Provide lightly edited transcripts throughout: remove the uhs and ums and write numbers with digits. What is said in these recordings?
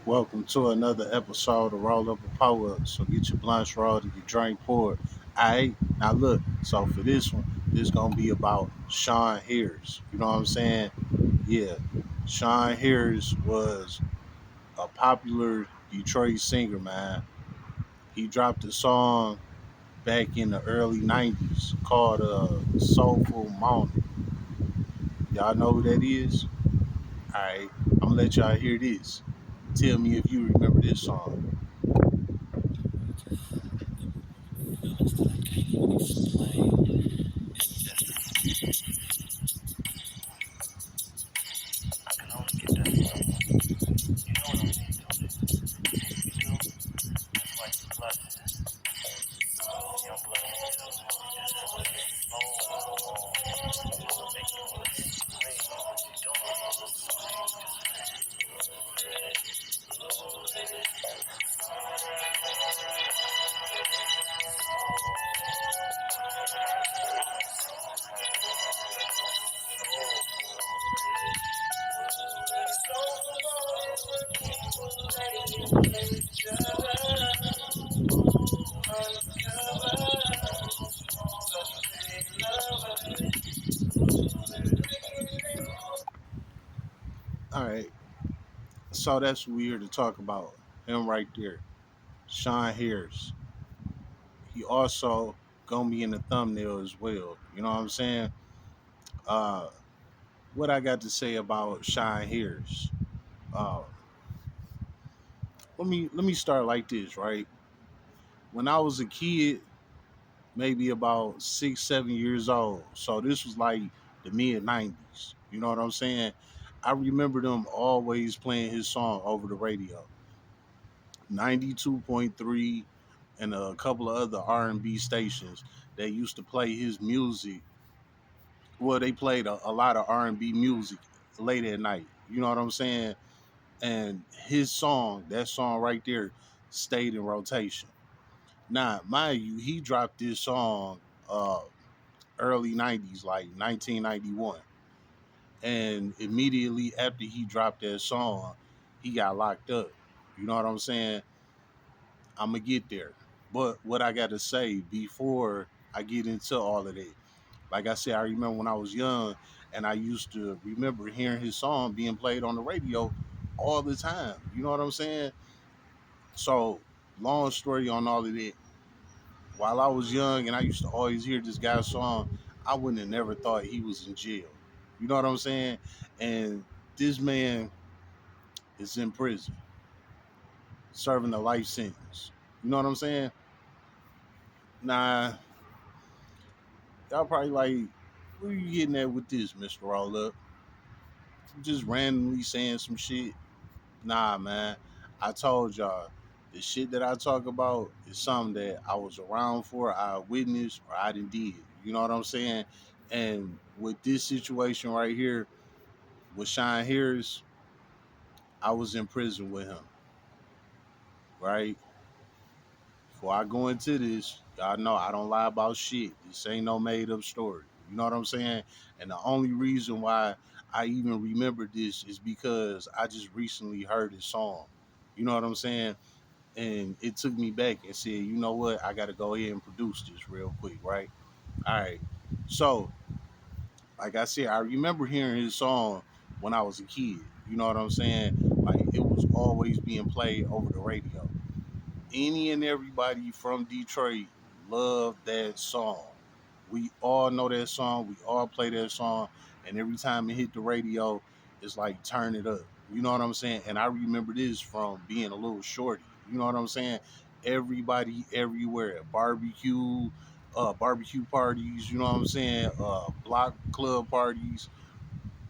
Welcome to another episode of Roll Up a Power Up. So get your blunts rolled and your drink poured. Alright, now look, so for this one, this gonna be about Shawn Harris. You know what I'm saying? Yeah. Shawn Harris was a popular Detroit singer, man. He dropped a song back in the early 90s called Soulful Morning. Y'all know who that is? Alright, I'm gonna let y'all hear this. Tell me if you remember this song. Alright, so that's what we're here to talk about. Him right there, Shawn Harris. He also gonna be in the thumbnail as well. You know what I'm saying? Uh, what I got to say about Shawn Harris? Uh, let me start like this, right? When I was a kid, maybe about 6, 7 years old. So this was like the mid 90s. You know what I'm saying? I remember them always playing his song over the radio. 92.3 and a couple of other R&B stations that used to play his music. Well, they played a lot of R&B music late at night. You know what I'm saying? And his song, that song right there, stayed in rotation. Now, mind you, he dropped this song early 90s, like 1991. And immediately after he dropped that song, he got locked up. You know what I'm saying? I'm gonna get there. But what I gotta say before I get into all of that, like I said, I remember when I was young and I used to remember hearing his song being played on the radio all the time. You know what I'm saying? So, long story on all of that. While I was young and I used to always hear this guy's song, I wouldn't have never thought he was in jail. You know what I'm saying? And this man is in prison, serving a life sentence. You know what I'm saying? Nah, y'all probably like, what are you getting at with this, Mr. Roll Up? Just randomly saying some shit. Nah, man. I told y'all the shit that I talk about is something that I was around for, I witnessed, or I didn't did. You know what I'm saying? And with this situation right here with Shawn Harris, I was in prison with him, right? Before I go into this, y'all know I don't lie about shit. This ain't no made up story. You know what I'm saying? And the only reason why I even remember this is because I just recently heard his song. You know what I'm saying? And it took me back and said, you know what? I got to go ahead and produce this real quick, right? All right. So, like I said, I remember hearing his song when I was a kid. You know what I'm saying? Like it was always being played over the radio. Any and everybody from Detroit loved that song. We all know that song. We all play that song. And every time it hit the radio, it's like turn it up. You know what I'm saying? And I remember this from being a little shorty. You know what I'm saying? Everybody everywhere. Barbecue parties, you know what I'm saying? Block club parties,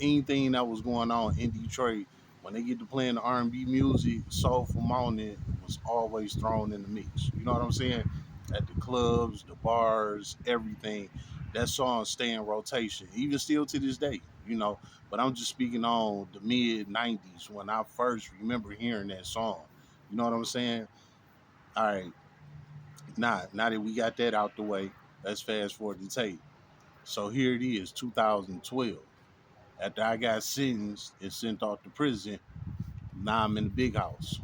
anything that was going on in Detroit, when they get to playing the R&B music, Soulful Mountain was always thrown in the mix. You know what I'm saying? At the clubs, the bars, everything. That song stay in rotation, even still to this day. You know, but I'm just speaking on the mid '90s when I first remember hearing that song. You know what I'm saying? All right, now that we got that out the way, let's fast forward the tape. So here it is, 2012. After I got sentenced and sent off to prison, Now I'm in the big house.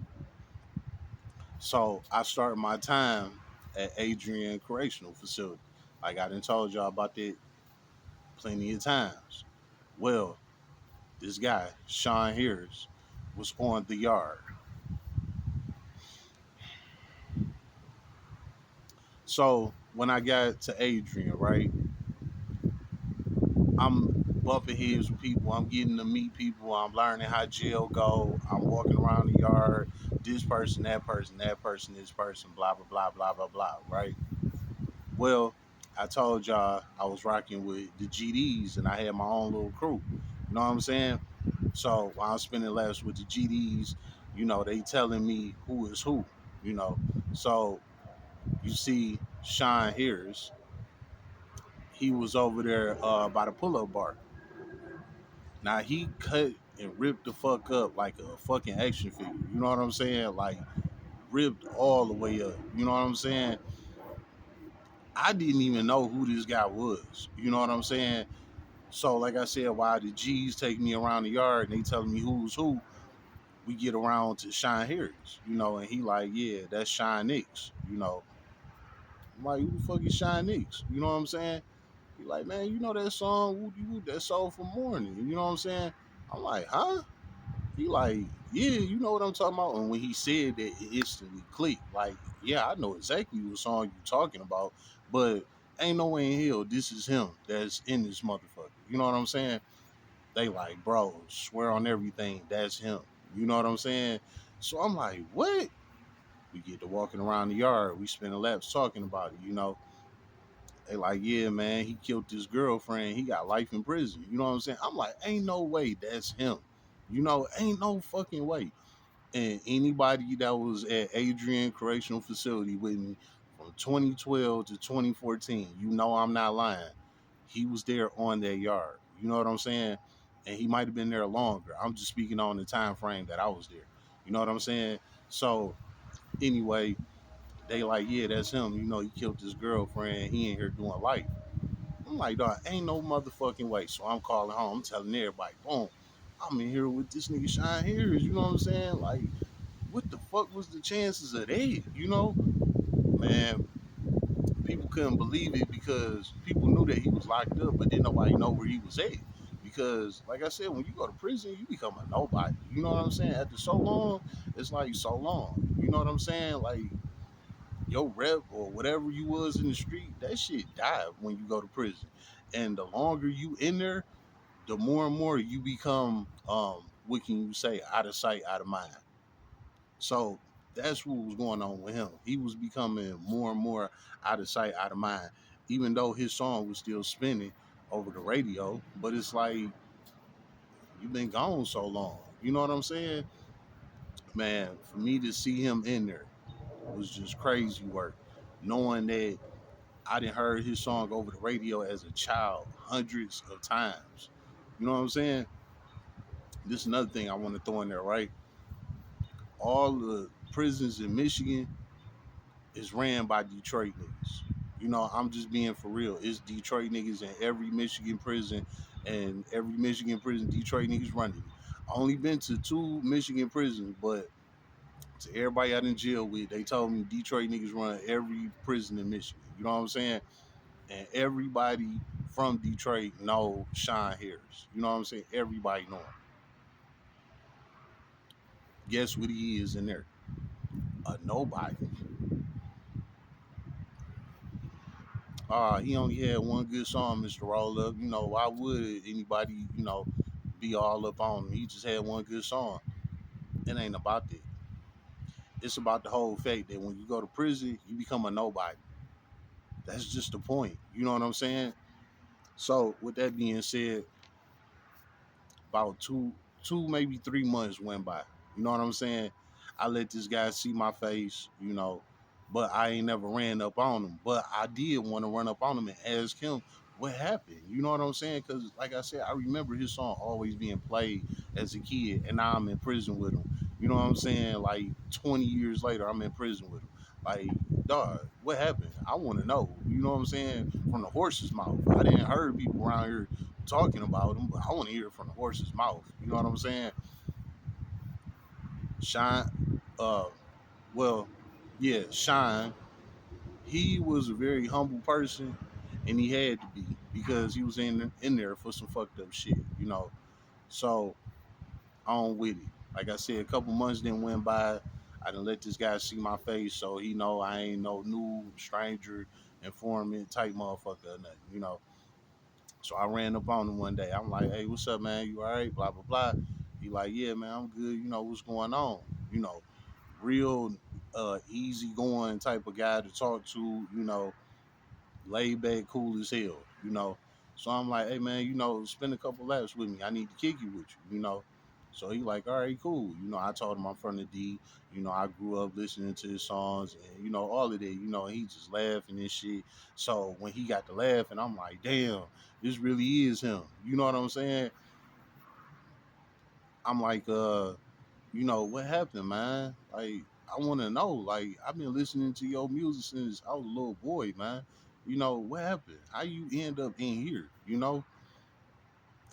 So I started my time at Adrian Correctional Facility. Like I done told y'all about that plenty of times. Well, this guy, Shawn Harris, was on the yard. So when I got to Adrian, right, I'm bumping heads with people. I'm getting to meet people. I'm learning how jail go. I'm walking around the yard. This person, that person, that person, this person, blah blah blah blah blah blah. Right. Well, I told y'all I was rocking with the GDs and I had my own little crew. You know what I'm saying? So while I'm spending laps with the GDs, they telling me who is who. You know, so you see Shawn Harris, he was over there by the pull-up bar. Now he cut and ripped the fuck up like a fucking action figure. You know what I'm saying? Like ripped all the way up. You know what I'm saying? I didn't even know who this guy was. You know what I'm saying? So like I said, while the G's take me around the yard and they telling me who's who, we get around to Shawn Harris, and he like, yeah, that's Shawn Nix. I'm like, who the fuck is Shawn Nix? You know what I'm saying? He like, man, you know that song, Woody Wood, that soul for morning. You know what I'm saying? I'm like, huh? He like, yeah, you know what I'm talking about. And when he said that, it instantly clicked. Like, yeah, I know exactly what song you talking about, but ain't no way in hell this is him that's in this motherfucker. You know what I'm saying? They like, bro, swear on everything, that's him. You know what I'm saying? So I'm like, what? We get to walking around the yard. We spend laps talking about it. They like, yeah, man, he killed his girlfriend. He got life in prison. You know what I'm saying? I'm like, ain't no way that's him. Ain't no fucking way. And anybody that was at Adrian Correctional Facility with me from 2012 to 2014, I'm not lying. He was there on that yard. You know what I'm saying? And he might have been there longer. I'm just speaking on the time frame that I was there. You know what I'm saying? So anyway, they like, yeah, that's him. He killed his girlfriend. He ain't here doing life. I'm like, dog, ain't no motherfucking way. So I'm calling home. I'm telling everybody, boom, I'm in here with this nigga Shine Harris. You know what I'm saying? Like, what the fuck was the chances of that? Man, people couldn't believe it because people knew that he was locked up, but didn't nobody know where he was at. Because, like I said, when you go to prison, you become a nobody. You know what I'm saying? After so long, it's like so long. You know what I'm saying? Like your rep or whatever you was in the street, that shit died when you go to prison. And the longer you in there, the more and more you become, what can you say, out of sight, out of mind. So that's what was going on with him. He was becoming more and more out of sight, out of mind, even though his song was still spinning over the radio. But it's like, you've been gone so long. You know what I'm saying? Man, for me to see him in there was just crazy work. Knowing that I didn't heard his song over the radio as a child hundreds of times. You know what I'm saying? This is another thing I want to throw in there, right? All the prisons in Michigan is ran by Detroit niggas. I'm just being for real. It's Detroit niggas in every Michigan prison, and every Michigan prison, Detroit niggas running it. I only been to two Michigan prisons, but to everybody out in jail with, they told me Detroit niggas run every prison in Michigan. You know what I'm saying? And everybody from Detroit know Shawn Harris. You know what I'm saying? Everybody know him. Guess what he is in there? A nobody. He only had one good song, Mr. Roll Up. Why would anybody, be all up on him? He just had one good song. It ain't about that. It's about the whole fact that when you go to prison, you become a nobody. That's just the point. You know what I'm saying? So, with that being said, about maybe 3 months went by. You know what I'm saying? I let this guy see my face, but I ain't never ran up on him. But I did want to run up on him and ask him what happened. You know what I'm saying? Because, like I said, I remember his song always being played as a kid, and now I'm in prison with him. You know what I'm saying? Like 20 years later, I'm in prison with him. Like, dog, what happened? I want to know. You know what I'm saying? From the horse's mouth. I didn't heard people around here talking about him, but I want to hear it from the horse's mouth. You know what I'm saying? Shine, well, yeah, Shine. He was a very humble person, and he had to be because he was in there for some fucked up shit, you know. So on with it. Like I said, a couple months then went by. I didn't let this guy see my face, so he know I ain't no new stranger informant type motherfucker or nothing, you know. So I ran up on him one day. I'm like, "Hey, what's up, man? You all right?" Blah blah blah. He like, "Yeah, man, I'm good. You know what's going on? You know, real easy going type of guy to talk to. You know, laid back, cool as hell. You know." So I'm like, "Hey, man, you know, spend a couple laps with me. I need to kick you with you. You know." So he like, "All right, cool." You know, I told him I'm from the D. You know, I grew up listening to his songs and you know all of that. You know, and he just laughing and shit. So when he got to laughing, I'm like, "Damn, this really is him." You know what I'm saying? I'm like, you know, what happened, man? Like, I want to know. Like, I've been listening to your music since I was a little boy, man. You know, what happened? How you end up in here? You know?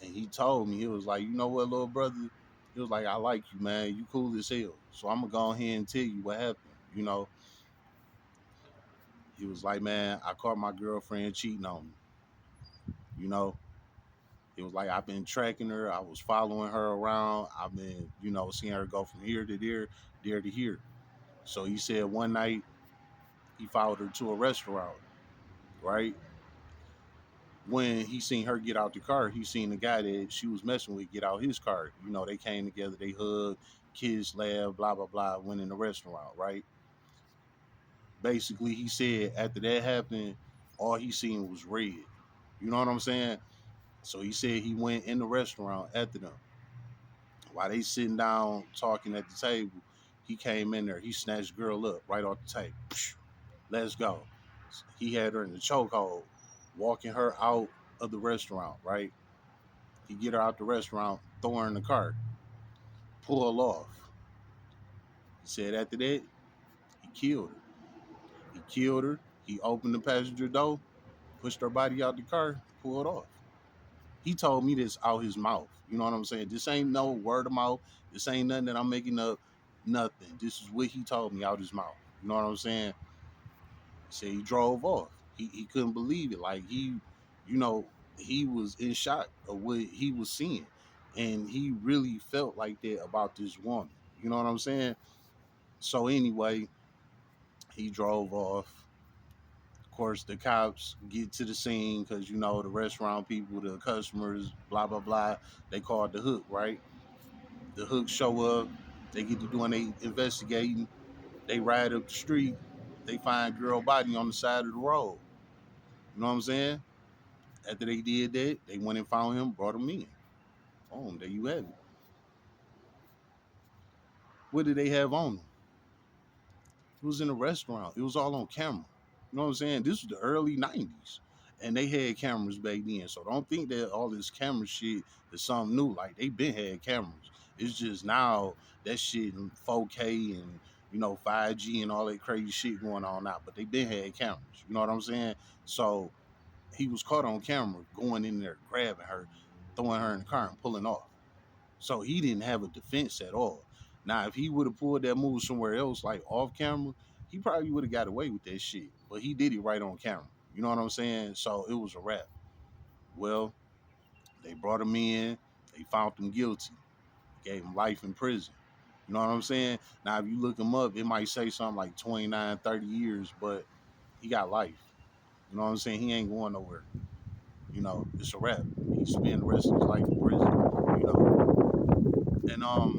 And he told me, he was like, you know what, little brother? He was like, I like you, man. You cool as hell. So I'm gonna go ahead and tell you what happened. You know, he was like, man, I caught my girlfriend cheating on me. You know, he was like, I've been tracking her. I was following her around. I've been, you know, seeing her go from here to there to here. So he said one night he followed her to a restaurant, right? When he seen her get out the car, he seen the guy that she was messing with get out his car. You know, they came together, they hugged, kids laughed, blah, blah, blah, went in the restaurant, right? Basically, he said after that happened, all he seen was red. You know what I'm saying? So he said he went in the restaurant after them. While they sitting down talking at the table, he came in there. He snatched the girl up right off the table. Let's go. He had her in the chokehold, walking her out of the restaurant, right? He get her out the restaurant, throw her in the cart, pull off. He said after that, he killed her. He killed her. He opened the passenger door, pushed her body out the car, pulled off. He told me this out his mouth. You know what I'm saying? This ain't no word of mouth. This ain't nothing that I'm making up. Nothing. This is what he told me out his mouth. You know what I'm saying? He said he drove off. He couldn't believe it. Like you know, he was in shock of what he was seeing. And he really felt like that about this woman. You know what I'm saying? So anyway, he drove off. Of course, the cops get to the scene because you know the restaurant people, the customers, blah blah blah. They called the hook, right? The hook show up. They get to doing they investigating. They ride up the street. They find girl body on the side of the road. You know what I'm saying? After they did that, they went and found him, brought him in. Boom, there you have it. What did they have on him? It was in a restaurant. It was all on camera. You know what I'm saying? This was the early '90s, and they had cameras back then. So don't think that all this camera shit is something new. Like they been had cameras. It's just now that shit in 4K and you know 5G and all that crazy shit going on now. But they been had cameras. You know what I'm saying? So he was caught on camera going in there, grabbing her, throwing her in the car, and pulling off. So he didn't have a defense at all. Now, if he would have pulled that move somewhere else, like off camera, he probably would have got away with that shit. But he did it right on camera. You know what I'm saying? So it was a wrap. Well, they brought him in. They found him guilty. Gave him life in prison. You know what I'm saying? Now, if you look him up, it might say something like 29, 30 years, but he got life. You know what I'm saying? He ain't going nowhere. You know, it's a wrap. He spent the rest of his life in prison. You know,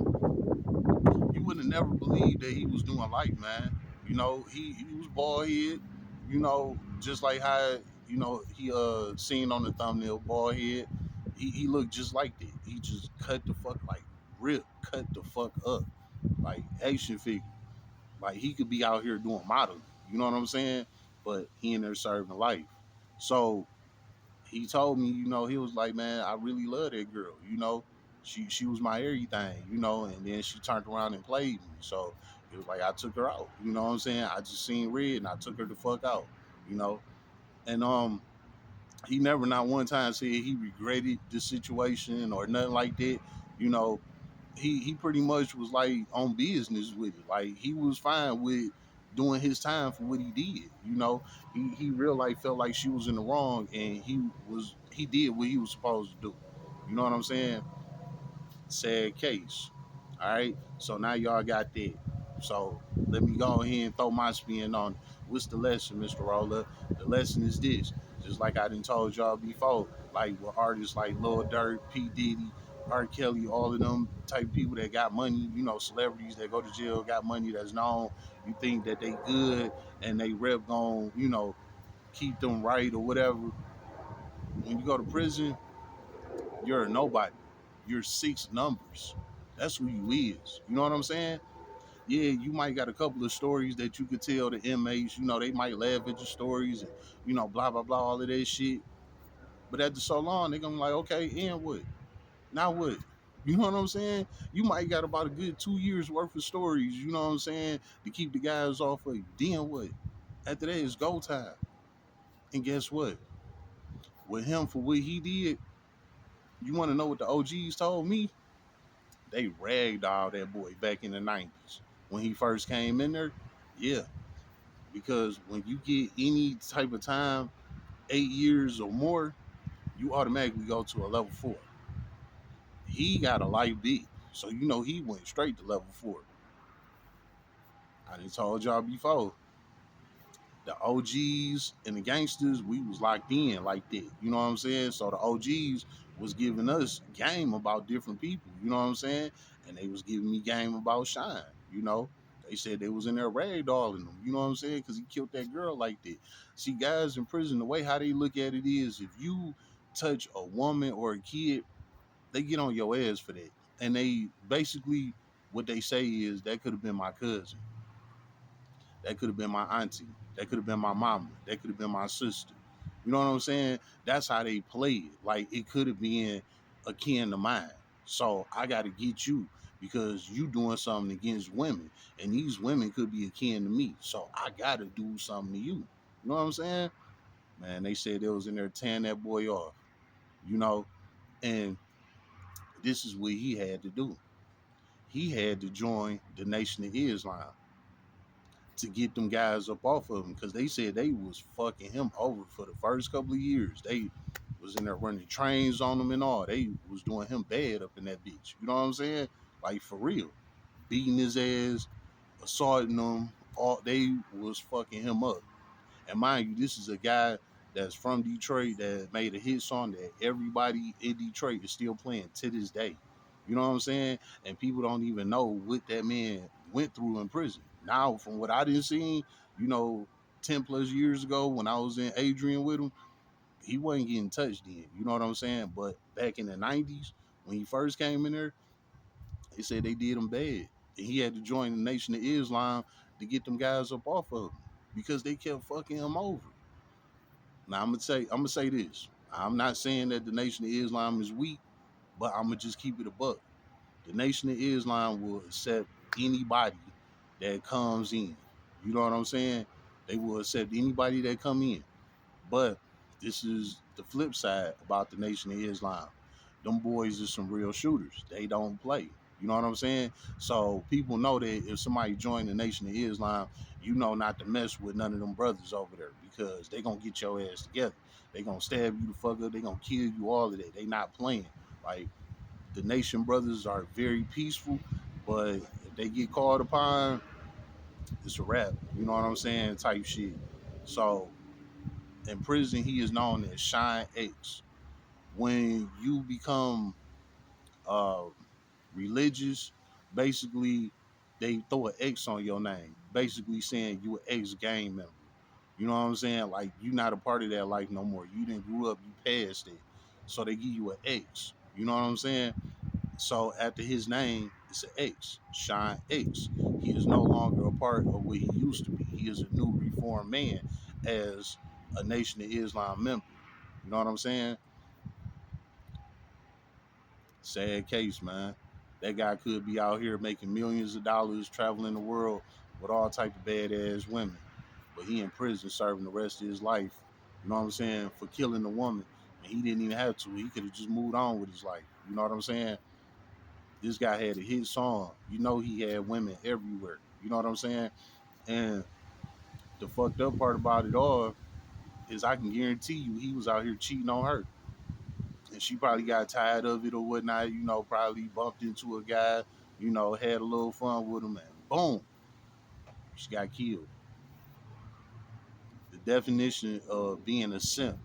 and you would have never believed that he was doing life, man. You know, he was bald head. You know, just like how you know he seen on the thumbnail, bald head. He looked just like that. He just cut the fuck like rip, cut the fuck up, like action figure. Like he could be out here doing modeling. You know what I'm saying? But he in there serving life. So he told me, you know, he was like, man, I really love that girl. You know, she was my everything. You know, and then she turned around and played me. So it was like I took her out. You know what I'm saying? I just seen red and I took her the fuck out. You know, and he never not one time said he regretted the situation or nothing like that. You know, he pretty much was like on business with it. Like he was fine with doing his time for what he did. He real life felt like she was in the wrong, and he did what he was supposed to do. You know what I'm saying? Sad case. All right. So now y'all got that. So let me go ahead and throw my spin on it. What's the lesson, Mr. Roller? The lesson is this. Just like I done told y'all before, like with artists like Lil Durk, P. Diddy, R. Kelly, all of them type people that got money, celebrities that go to jail, got money that's known. You think that they good and they rep gon', keep them right or whatever. When you go to prison, you're a nobody. You're six numbers. That's who you is. You know what I'm saying? Yeah, you might got a couple of stories that you could tell the inmates. They might laugh at your stories and blah blah blah, all of that shit. But after so long, they gonna be like, okay, and what? Now what? You know what I'm saying? You might got about a good 2 years worth of stories. You know what I'm saying, to keep the guys off of you. Then what? After that, it's go time. And guess what? With him for what he did, you want to know what the OGs told me? They ragdolled that boy back in the 90s when he first came in there. Yeah, because when you get any type of time, 8 years or more, you automatically go to a level 4. He got a light beat, so he went straight to level 4. I done told y'all before, the OGs and the gangsters, we was locked in like that. You know what I'm saying? So the OGs was giving us game about different people. You know what I'm saying? And they was giving me game about Shine. You know, they said they was in there ragdolling them. You know what I'm saying? Because he killed that girl like that. See, guys in prison, the way how they look at it is, if you touch a woman or a kid, they get on your ass for that. And they basically, what they say is, that could have been my cousin. That could have been my auntie. That could have been my mama. That could have been my sister. You know what I'm saying? That's how they play it. Like, it could have been akin to mine. So I got to get you because you doing something against women, and these women could be akin to me. So I got to do something to you. You know what I'm saying? Man, they said they was in there tearing that boy off. You know, and this is what he had to do. He had to join the Nation of Islam to get them guys up off of him, because they said they was fucking him over for the first couple of years. They was in there running trains on him and all. They was doing him bad up in that bitch. You know what I'm saying? Like, for real. Beating his ass, assaulting him. All they was fucking him up. And mind you, this is a guy that's from Detroit that made a hit song that everybody in Detroit is still playing to this day. You know what I'm saying? And people don't even know what that man went through in prison. Now, from what I didn't see, 10 plus years ago when I was in Adrian with him, he wasn't getting touched then. You know what I'm saying? But back in the 90s, when he first came in there, they said they did him bad. And he had to join the Nation of Islam to get them guys up off of him because they kept fucking him over. Now I'm gonna say this. I'm not saying that the Nation of Islam is weak, but I'm gonna just keep it a buck. The Nation of Islam will accept anybody that comes in. You know what I'm saying? They will accept anybody that come in. But this is the flip side about the Nation of Islam. Them boys are some real shooters. They don't play. You know what I'm saying? So people know that if somebody join the Nation of Islam, you know not to mess with none of them brothers over there, because they gonna get your ass together. They gonna stab you the fuck up. They gonna kill you, all of that. They not playing. Like, the Nation brothers are very peaceful, but if they get called upon, it's a wrap. You know what I'm saying? Type shit. So in prison, he is known as Shine X. When you become uh, religious, basically they throw an X on your name, basically saying you an ex gang member. You know what I'm saying? Like, you not a part of that life no more. You didn't grew up, you passed it. So they give you an X. You know what I'm saying? So after his name, it's an X, Shine X. He is no longer a part of what he used to be. He is a new reformed man as a Nation of Islam member. You know what I'm saying? Sad case, man. That guy could be out here making millions of dollars, traveling the world with all type of badass women, but he in prison serving the rest of his life. You know what I'm saying? For killing a woman, and he didn't even have to. He could have just moved on with his life. You know what I'm saying? This guy had a hit song. You know he had women everywhere. You know what I'm saying? And the fucked up part about it all is I can guarantee you he was out here cheating on her. And she probably got tired of it or whatnot, probably bumped into a guy, had a little fun with him, and boom, she got killed. The definition of being a simp,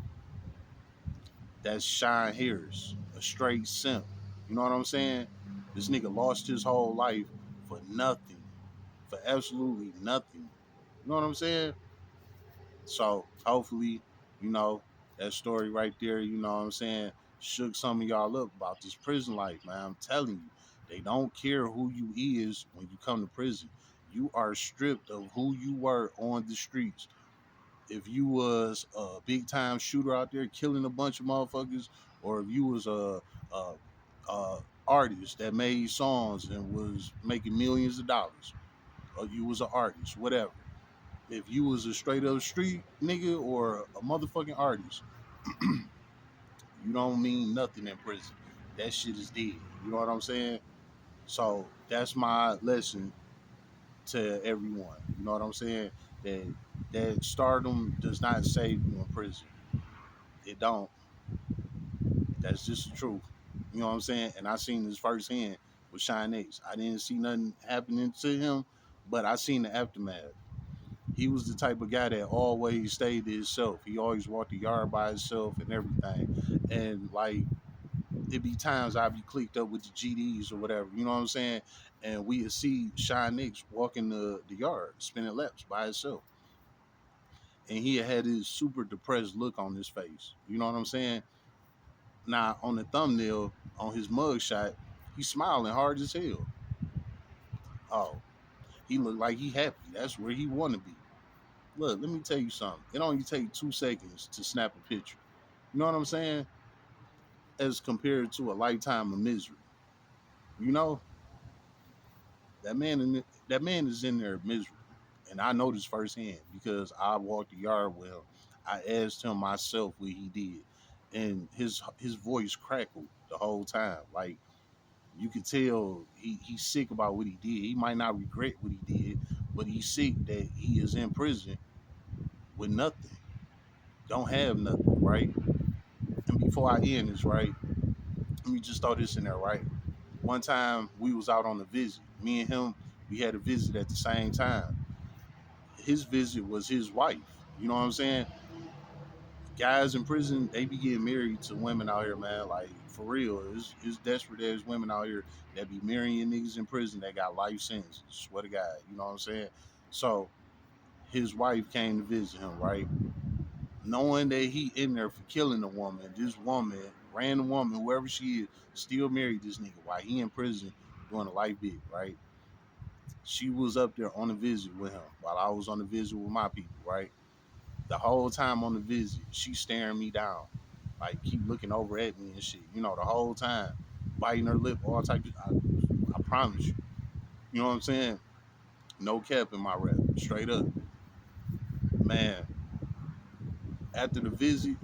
that's Shawn Harris, a straight simp. You know what I'm saying? This nigga lost his whole life for nothing, for absolutely nothing. You know what I'm saying? So hopefully, you know, that story right there, you know what I'm saying, shook some of y'all up about this prison life, man. I'm telling you, they don't care who you is when you come to prison. You are stripped of who you were on the streets. If you was a big time shooter out there killing a bunch of motherfuckers, or if you was a artist that made songs and was making millions of dollars, or you was an artist, whatever. If you was a straight up street nigga or a motherfucking artist, you don't mean nothing in prison. That shit is dead. You know what I'm saying? So that's my lesson to everyone. You know what I'm saying? That that stardom does not save you in prison. It don't. That's just the truth. You know what I'm saying? And I seen this firsthand with Shine X. I didn't see nothing happening to him, but I seen the aftermath. He was the type of guy that always stayed to himself. He always walked the yard by himself and everything. And like it be times I'd be clicked up with the GDs or whatever, you know what I'm saying? And we would see Shine Nix walking the yard, spinning laps by himself. And he had this super depressed look on his face. You know what I'm saying? Now on the thumbnail on his mugshot, he's smiling hard as hell. Oh, he looked like he happy. That's where he wanna be. Look, let me tell you something. It only takes 2 seconds to snap a picture. You know what I'm saying? As compared to a lifetime of misery. You know, that man is in there miserable, and I know this firsthand because I walked the yard with him. I asked him myself what he did, and his voice crackled the whole time. Like you could tell he's sick about what he did. He might not regret what he did, but he's sick that he is in prison with nothing, don't have nothing, right? And before I end this, right, let me just throw this in there, right? One time we was out on a visit. Me and him, we had a visit at the same time. His visit was his wife. You know what I'm saying? Guys in prison, they be getting married to women out here, man. Like for real, it's desperate. There's women out here that be marrying niggas in prison that got life sentences. Swear to God, you know what I'm saying? So his wife came to visit him, right? Knowing that he in there for killing a woman, this woman, random woman, whoever she is, still married this nigga while he in prison doing a life bid, right? She was up there on a visit with him while I was on the visit with my people, right? The whole time on the visit, she staring me down, like keep looking over at me and shit. You know, the whole time, biting her lip, all types. I promise you. You know what I'm saying? No cap in my rap, straight up, man. After the visit,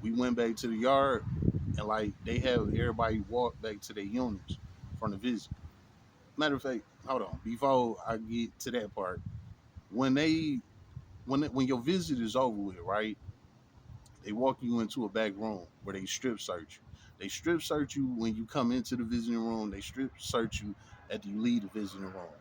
we went back to the yard, and like they have everybody walk back to their units from the visit. Matter of fact, hold on. Before I get to that part, when when your visit is over with, right? They walk you into a back room where they strip search you. They strip search you when you come into the visiting room. They strip search you after you leave the visiting room.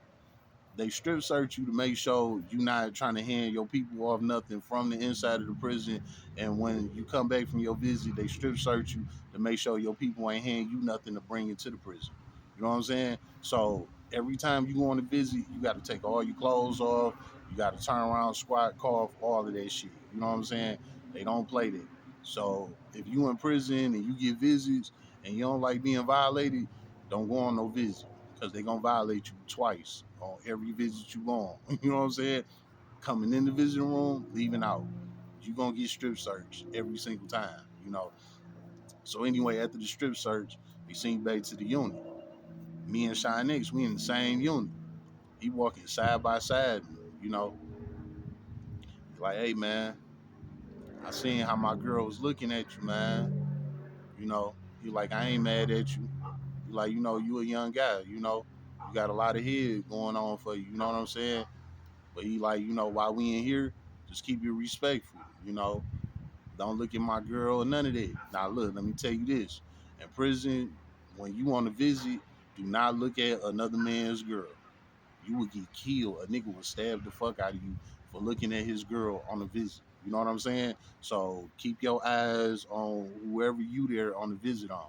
They strip search you to make sure you're not trying to hand your people off nothing from the inside of the prison. And when you come back from your visit, they strip search you to make sure your people ain't hand you nothing to bring into the prison. You know what I'm saying? So every time you go on a visit, you got to take all your clothes off. You got to turn around, squat, cough, all of that shit. You know what I'm saying? They don't play that. So if you in prison and you get visits and you don't like being violated, don't go on no visit because they're gonna violate you twice on every visit you go on. You know what I'm saying? Coming in the visiting room, leaving out. You're gonna get strip searched every single time, you know. So anyway, after the strip search, they sent back to the unit. Me and Shine X, we in the same unit. He walking side by side, you know. Like, hey man, I seen how my girl was looking at you, man. You know, he like, I ain't mad at you. Like, you a young guy, you got a lot of head going on for you, you know what I'm saying? But he like, while we in here, just keep it respectful, Don't look at my girl or none of that. Now look, let me tell you this. In prison, when you on a visit, do not look at another man's girl. You would get killed. A nigga would stab the fuck out of you for looking at his girl on a visit. You know what I'm saying? So keep your eyes on whoever you there on the visit on,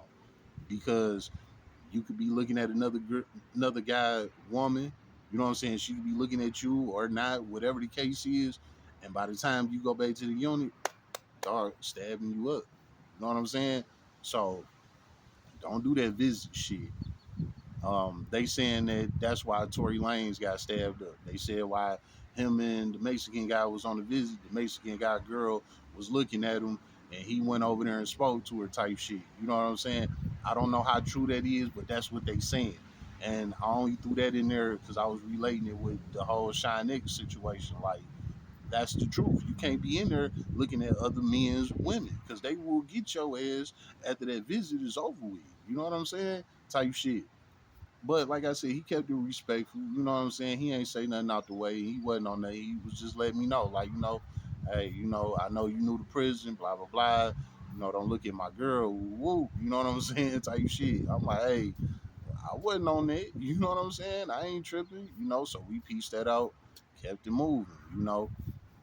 because you could be looking at another guy, woman. You know what I'm saying? She could be looking at you or not, whatever the case is. And by the time you go back to the unit, dog stabbing you up. You know what I'm saying? So don't do that visit shit. They saying that that's why Tory Lanez got stabbed up. They said why him and the Mexican guy was on the visit. The Mexican guy girl was looking at him, and he went over there and spoke to her type shit. You know what I'm saying? I don't know how true that is, but that's what they saying. And I only threw that in there because I was relating it with the whole Shawn Harris situation. Like, that's the truth. You can't be in there looking at other men's women because they will get your ass after that visit is over with. You know what I'm saying? Type shit. But like I said, he kept it respectful. You know what I'm saying? He ain't say nothing out the way. He wasn't on that. He was just letting me know, like, hey, I know you knew the prison, blah blah blah. Don't look at my girl. Woo, you know what I'm saying? Type shit. I'm like, hey, I wasn't on that. You know what I'm saying? I ain't tripping. So we pieced that out, kept it moving.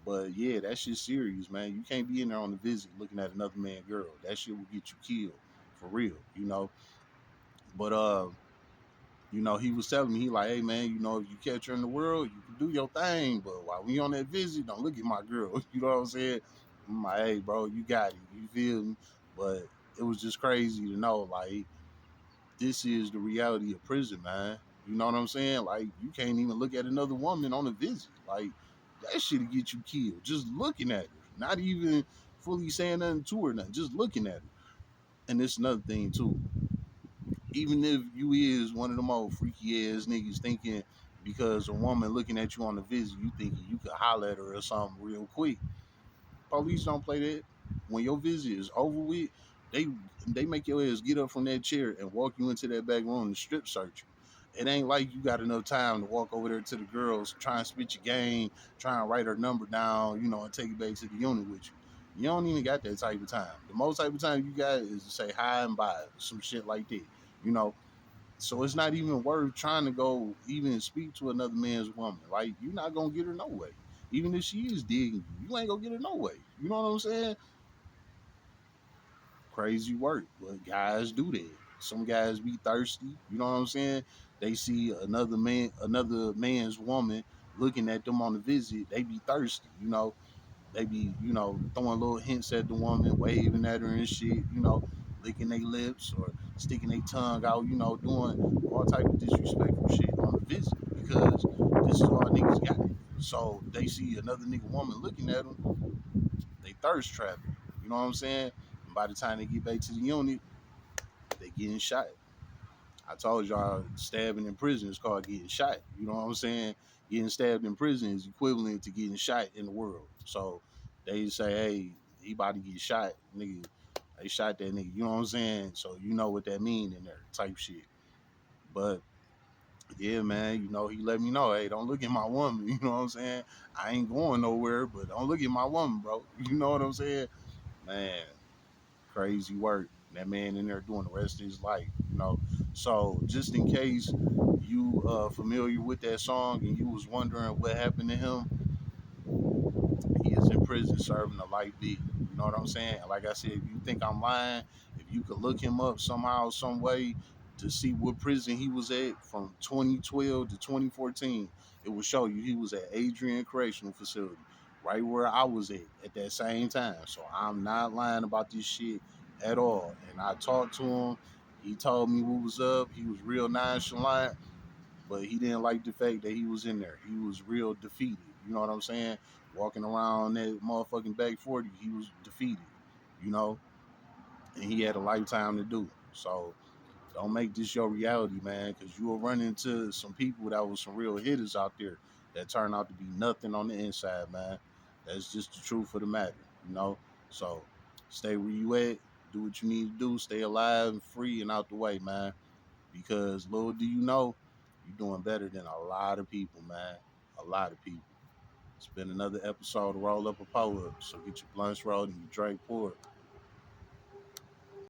But yeah, that shit serious, man. You can't be in there on the visit looking at another man girl. That shit will get you killed, for real. But he was telling me, he like, hey man, if you catch her in the world, you can do your thing. But while we on that visit, don't look at my girl. You know what I'm saying? I'm like, hey bro, you got it. You feel me? But it was just crazy to know, like, this is the reality of prison, man. You know what I'm saying? Like, you can't even look at another woman on a visit. Like, that shit'll get you killed. Just looking at her. Not even fully saying nothing to her, nothing. Just looking at her. And it's another thing too. Even if you is one of them old freaky ass niggas thinking because a woman looking at you on the visit, you thinking you could holler at her or something real quick. Police don't play that. When your visit is over with, they they make your ass get up from that chair and walk you into that back room and strip search you. It ain't like you got enough time to walk over there to the girls, try and spit your game, try and write her number down, and take it back to the unit with you. You don't even got that type of time. The most type of time you got is to say hi and bye, some shit like that. You know, so it's not even worth trying to go even speak to another man's woman. Like, you're not gonna get her no way. Even if she is digging you, you ain't gonna get her no way. You know what I'm saying? Crazy work, but guys do that. Some guys be thirsty. You know what I'm saying? They see another man's woman looking at them on the visit. They be thirsty. They be, throwing little hints at the woman, waving at her and shit, licking their lips or sticking their tongue out, doing all type of disrespectful shit on the visit because this is all niggas got. So they see another nigga woman looking at them, they thirst trapping. You know what I'm saying? And by the time they get back to the unit, they getting shot. I told y'all stabbing in prison is called getting shot. You know what I'm saying? Getting stabbed in prison is equivalent to getting shot in the world. So they say, hey, he about to get shot, nigga. They shot that nigga. You know what I'm saying? So you know what that mean in there, type shit. But yeah, man, he let me know, hey, don't look at my woman. You know what I'm saying? I ain't going nowhere, but don't look at my woman, bro. You know what I'm saying? Man, crazy work. That man in there doing the rest of his life. So just in case you familiar with that song and you was wondering what happened to him, he is in prison serving a life bid. You know what I'm saying? Like I said, if you think I'm lying, if you could look him up somehow, some way to see what prison he was at from 2012 to 2014, it will show you he was at Adrian Correctional Facility, right where I was at that same time. So I'm not lying about this shit at all. And I talked to him. He told me what was up. He was real nonchalant, but he didn't like the fact that he was in there. He was real defeated. You know what I'm saying? Walking around that motherfucking back 40, he was defeated, you know, and he had a lifetime to do. So don't make this your reality, man, because you will run into some people that was some real hitters out there that turn out to be nothing on the inside, man. That's just the truth of the matter. So stay where you at, do what you need to do, stay alive and free and out the way, man. Because little do you know, you're doing better than a lot of people, man. A lot of people. It's been another episode of Roll Up a Pull Up. So get your blunts rolled and your drink poured.